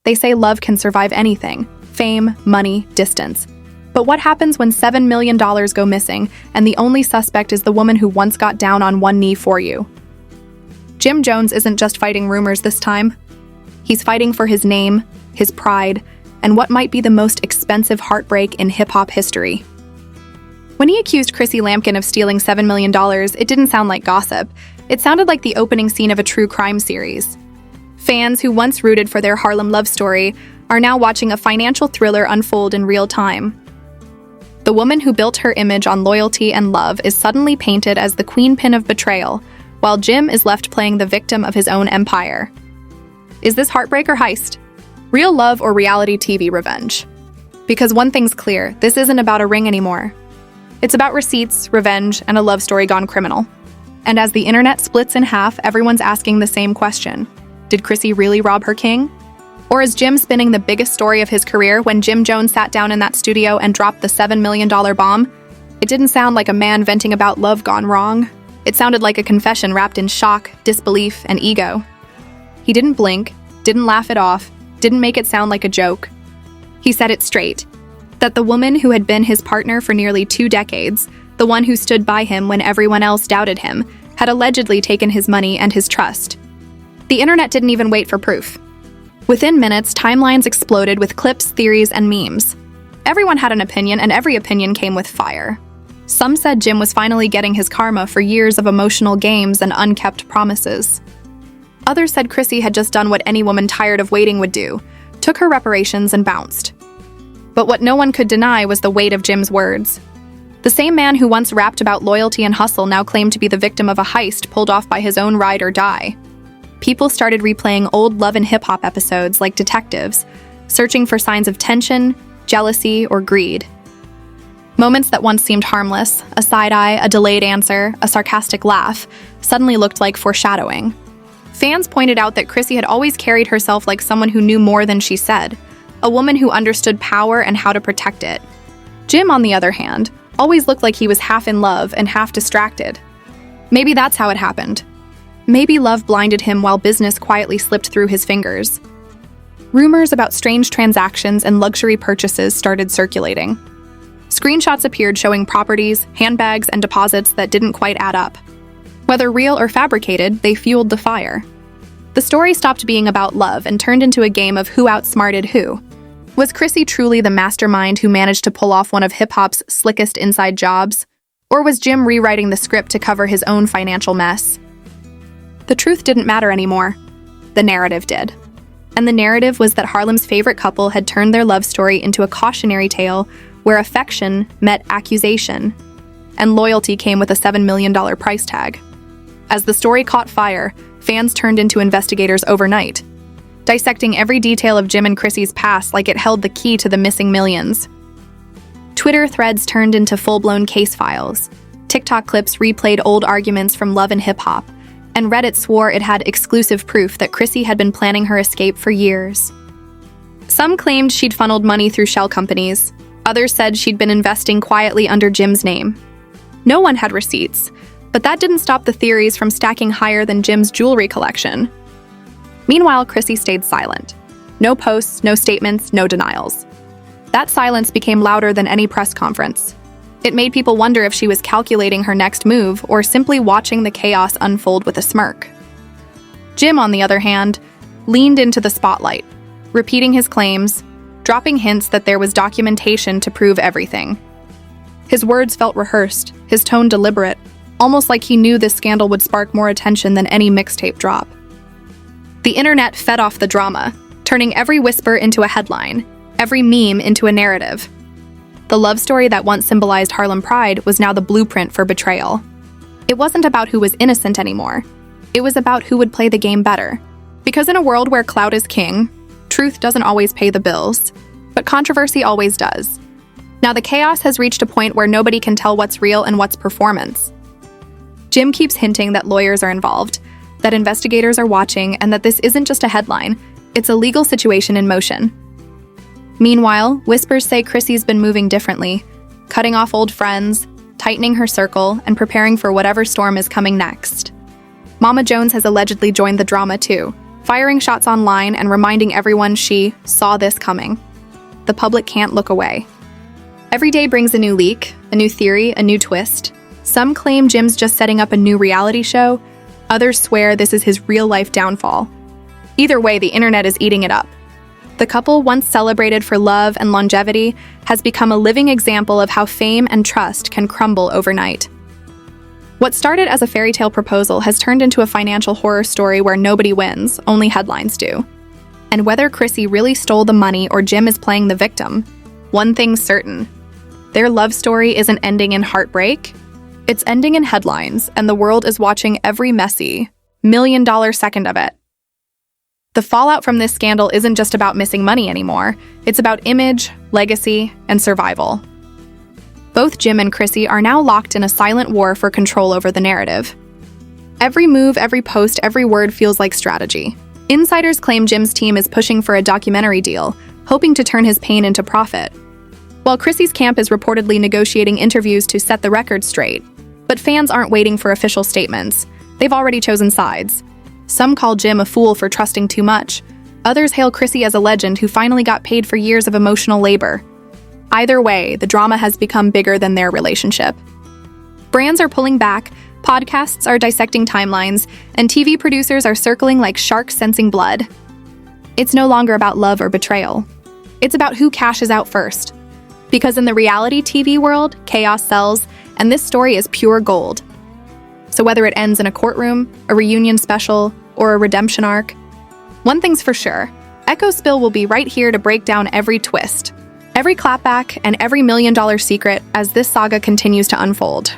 They say love can survive anything: fame, money, distance. But what happens when $7 million go missing and the only suspect is the woman who once got down on one knee for you? Jim Jones isn't just fighting rumors this time. He's fighting for his name, his pride, and what might be the most expensive heartbreak in hip-hop history. When he accused Chrissy Lampkin of stealing $7 million, it didn't sound like gossip. It sounded like the opening scene of a true crime series. Fans who once rooted for their Harlem love story are now watching a financial thriller unfold in real time. The woman who built her image on loyalty and love is suddenly painted as the queen-pin of betrayal, while Jim is left playing the victim of his own empire. Is this heartbreak or heist? Real love or reality TV revenge? Because one thing's clear, this isn't about a ring anymore. It's about receipts, revenge, and a love story gone criminal. And as the internet splits in half, everyone's asking the same question. Did Chrissy really rob her king? Or is Jim spinning the biggest story of his career when Jim Jones sat down in that studio and dropped the $7 million bomb? It didn't sound like a man venting about love gone wrong. It sounded like a confession wrapped in shock, disbelief, and ego. He didn't blink, didn't laugh it off, didn't make it sound like a joke. He said it straight, that the woman who had been his partner for nearly 2 decades, the one who stood by him when everyone else doubted him, had allegedly taken his money and his trust. The internet didn't even wait for proof. Within minutes, timelines exploded with clips, theories, and memes. Everyone had an opinion, and every opinion came with fire. Some said Jim was finally getting his karma for years of emotional games and unkept promises. Others said Chrissy had just done what any woman tired of waiting would do, took her reparations and bounced. But what no one could deny was the weight of Jim's words. The same man who once rapped about loyalty and hustle now claimed to be the victim of a heist pulled off by his own ride or die. People started replaying old Love and Hip Hop episodes like detectives, searching for signs of tension, jealousy, or greed. Moments that once seemed harmless, a side eye, a delayed answer, a sarcastic laugh, suddenly looked like foreshadowing. Fans pointed out that Chrissy had always carried herself like someone who knew more than she said, a woman who understood power and how to protect it. Jim, on the other hand, always looked like he was half in love and half distracted. Maybe that's how it happened. Maybe love blinded him while business quietly slipped through his fingers. Rumors about strange transactions and luxury purchases started circulating. Screenshots appeared showing properties, handbags, and deposits that didn't quite add up. Whether real or fabricated, they fueled the fire. The story stopped being about love and turned into a game of who outsmarted who. Was Chrissy truly the mastermind who managed to pull off one of hip-hop's slickest inside jobs? Or was Jim rewriting the script to cover his own financial mess? The truth didn't matter anymore. The narrative did. And the narrative was that Harlem's favorite couple had turned their love story into a cautionary tale where affection met accusation, and loyalty came with a $7 million price tag. As the story caught fire, fans turned into investigators overnight, dissecting every detail of Jim and Chrissy's past like it held the key to the missing millions. Twitter threads turned into full-blown case files. TikTok clips replayed old arguments from Love and Hip Hop, and Reddit swore it had exclusive proof that Chrissy had been planning her escape for years. Some claimed she'd funneled money through shell companies. Others said she'd been investing quietly under Jim's name. No one had receipts, but that didn't stop the theories from stacking higher than Jim's jewelry collection. Meanwhile, Chrissy stayed silent. No posts, no statements, no denials. That silence became louder than any press conference. It made people wonder if she was calculating her next move or simply watching the chaos unfold with a smirk. Jim, on the other hand, leaned into the spotlight, repeating his claims, dropping hints that there was documentation to prove everything. His words felt rehearsed, his tone deliberate, almost like he knew this scandal would spark more attention than any mixtape drop. The internet fed off the drama, turning every whisper into a headline, every meme into a narrative. The love story that once symbolized Harlem pride was now the blueprint for betrayal. It wasn't about who was innocent anymore. It was about who would play the game better. Because in a world where clout is king, truth doesn't always pay the bills, but controversy always does. Now the chaos has reached a point where nobody can tell what's real and what's performance. Jim keeps hinting that lawyers are involved, that investigators are watching, and that this isn't just a headline, it's a legal situation in motion. Meanwhile, whispers say Chrissy's been moving differently, cutting off old friends, tightening her circle, and preparing for whatever storm is coming next. Mama Jones has allegedly joined the drama too, firing shots online and reminding everyone she saw this coming. The public can't look away. Every day brings a new leak, a new theory, a new twist. Some claim Jim's just setting up a new reality show. Others swear this is his real-life downfall. Either way, the internet is eating it up. The couple, once celebrated for love and longevity, has become a living example of how fame and trust can crumble overnight. What started as a fairy tale proposal has turned into a financial horror story where nobody wins, only headlines do. And whether Chrissy really stole the money or Jim is playing the victim, one thing's certain. Their love story isn't ending in heartbreak. It's ending in headlines, and the world is watching every messy, million-dollar second of it. The fallout from this scandal isn't just about missing money anymore. It's about image, legacy, and survival. Both Jim and Chrissy are now locked in a silent war for control over the narrative. Every move, every post, every word feels like strategy. Insiders claim Jim's team is pushing for a documentary deal, hoping to turn his pain into profit, while Chrissy's camp is reportedly negotiating interviews to set the record straight. But fans aren't waiting for official statements. They've already chosen sides. Some call Jim a fool for trusting too much. Others hail Chrissy as a legend who finally got paid for years of emotional labor. Either way, the drama has become bigger than their relationship. Brands are pulling back, podcasts are dissecting timelines, and TV producers are circling like sharks sensing blood. It's no longer about love or betrayal. It's about who cashes out first. Because in the reality TV world, chaos sells, and this story is pure gold. So whether it ends in a courtroom, a reunion special, or a redemption arc, one thing's for sure, Echo Spill will be right here to break down every twist, every clapback, and every million-dollar secret as this saga continues to unfold.